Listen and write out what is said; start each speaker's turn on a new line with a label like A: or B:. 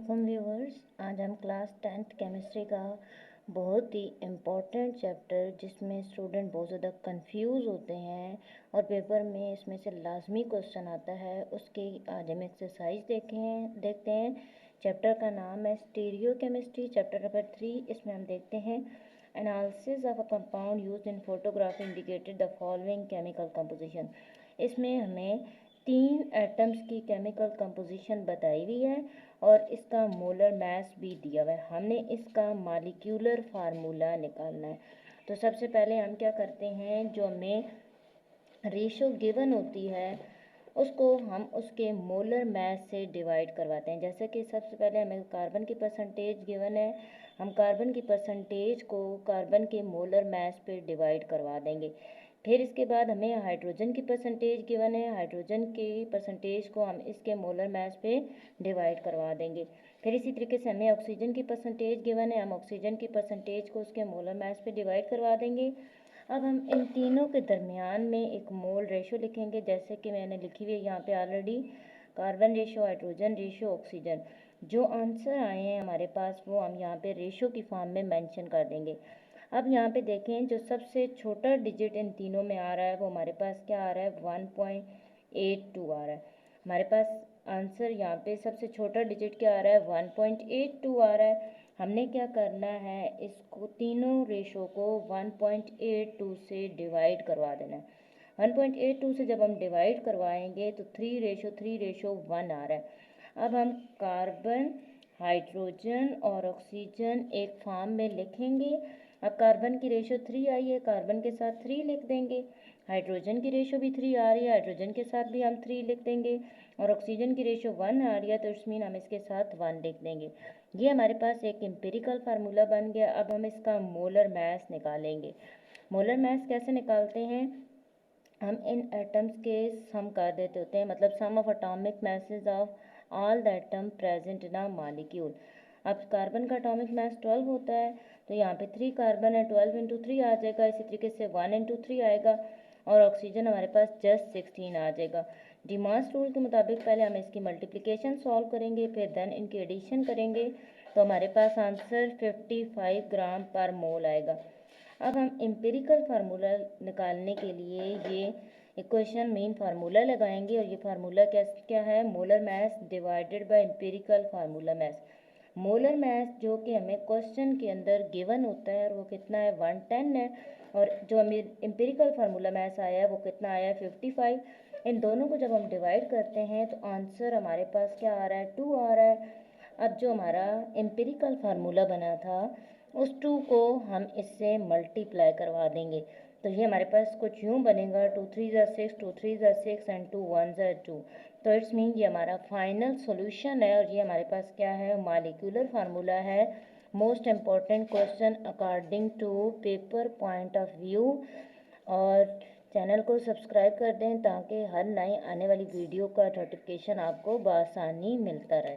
A: Viewers, आज हम class 10th chemistry का बहुत ही इम्पोर्टेंट चैप्टर जिसमें स्टूडेंट बहुत ज़्यादा कंफ्यूज होते हैं और पेपर में इसमें से लाजमी क्वेश्चन आता है, उसकी आज हम एक्सरसाइज देखते हैं। चैप्टर का नाम है स्टीरियो केमिस्ट्री, चैप्टर नंबर 3। इसमें हम देखते हैं analysis of a compound used in photography indicated the following chemical composition. इसमें हमें 3 एटम्स की केमिकल कंपोजिशन बताई हुई है और इसका मोलर मास भी दिया हुआ है। हमने इसका मॉलिक्यूलर फार्मूला निकालना है। तो सबसे पहले हम क्या करते हैं, जो हमें रेशो गिवन होती है उसको हम उसके मोलर मास से डिवाइड करवाते हैं। जैसे कि सबसे पहले हमें कार्बन की परसेंटेज गिवन है, हम कार्बन की परसेंटेज को कार्बन के मोलर मास पे डिवाइड करवा देंगे। फिर इसके बाद हमें हाइड्रोजन की परसेंटेज गिवन है, हाइड्रोजन की परसेंटेज को हम इसके मोलर मास पे डिवाइड करवा देंगे। फिर इसी तरीके से हमें ऑक्सीजन की परसेंटेज गिवन है, हम ऑक्सीजन की परसेंटेज को उसके मोलर मास पे डिवाइड करवा देंगे। अब हम इन तीनों के दरमियान में एक मोल रेशो लिखेंगे, जैसे कि मैंने लिखी हुई है यहाँ पे already, carbon ratio, hydrogen ratio, oxygen. जो आंसर आए हैं हमारे पास वो हम यहाँ पे रेशो की फॉर्म में मेंशन कर देंगे। अब यहाँ पे देखें, जो सबसे छोटा डिजिट इन तीनों में आ रहा है वो हमारे पास क्या आ रहा है, 1.82 आ रहा है। हमारे पास आंसर यहाँ पे सबसे छोटा डिजिट क्या आ रहा है, 1.82 आ रहा है। हमने क्या करना है, इसको तीनों रेशो को 1.82 से डिवाइड करवा देना है। 1.82 से जब हम डिवाइड करवाएंगे तो 3:3:1 आ रहा है। अब हम कार्बन, हाइड्रोजन और ऑक्सीजन एक फॉर्म में लिखेंगे। अब कार्बन की रेशो 3 आई है, कार्बन के साथ 3 लिख देंगे। हाइड्रोजन की रेशो भी 3 आ रही है, हाइड्रोजन के साथ भी हम 3 लिख देंगे। और ऑक्सीजन की रेशो 1 आ रही है, तो इट्स मीन हम इसके साथ 1 लिख देंगे। ये हमारे पास एक एम्पिरिकल फार्मूला बन गया। अब हम इसका मोलर मास निकालेंगे। मोलर मास कैसे निकालते हैं, हम इन एटम्स के सम कर देते होते हैं, मतलब sum of atomic masses of all the atom present in a molecule. अब कार्बन का एटॉमिक मास 12 होता है, तो यहाँ पे 3 कार्बन है, 12 इंटू 3 आ जाएगा। इसी तरीके से 1 इंटू 3 आएगा और ऑक्सीजन हमारे पास जस्ट 16 आ जाएगा। डिमास रूल के मुताबिक पहले हम इसकी मल्टीप्लिकेशन सॉल्व करेंगे, फिर देन इनकी एडिशन करेंगे, तो हमारे पास आंसर 55 ग्राम पर मोल आएगा। अब हम एम्पिरिकल फार्मूला निकालने के लिए ये इक्वेशन मेन फार्मूला लगाएंगे, और ये फार्मूला क्या है, molar mass divided by empirical formula mass. Molar mass जो कि हमें क्वेश्चन के अंदर गिवन होता है और वो कितना है, 110 है, और जो हमें एम्पिरिकल फार्मूला मास आया है वो कितना आया है, 55। इन दोनों को जब हम डिवाइड करते हैं तो आंसर हमारे पास क्या आ रहा है, 2 आ रहा है। अब जो हमारा एम्पिरिकल फार्मूला बना था उस 2 को हम इससे मल्टीप्लाई करवा देंगे, तो ये हमारे पास कुछ यूँ बनेगा, 2 3 6, 2 3 6 एंड 2 1 2। तो इट्स मीन ये हमारा फाइनल सॉल्यूशन है, और ये हमारे पास क्या है, मॉलिक्यूलर फार्मूला है। Most important question according to paper point of view. और चैनल को सब्सक्राइब कर दें ताकि हर नई आने वाली वीडियो का नोटिफिकेशन आपको बआसानी मिलता रहे।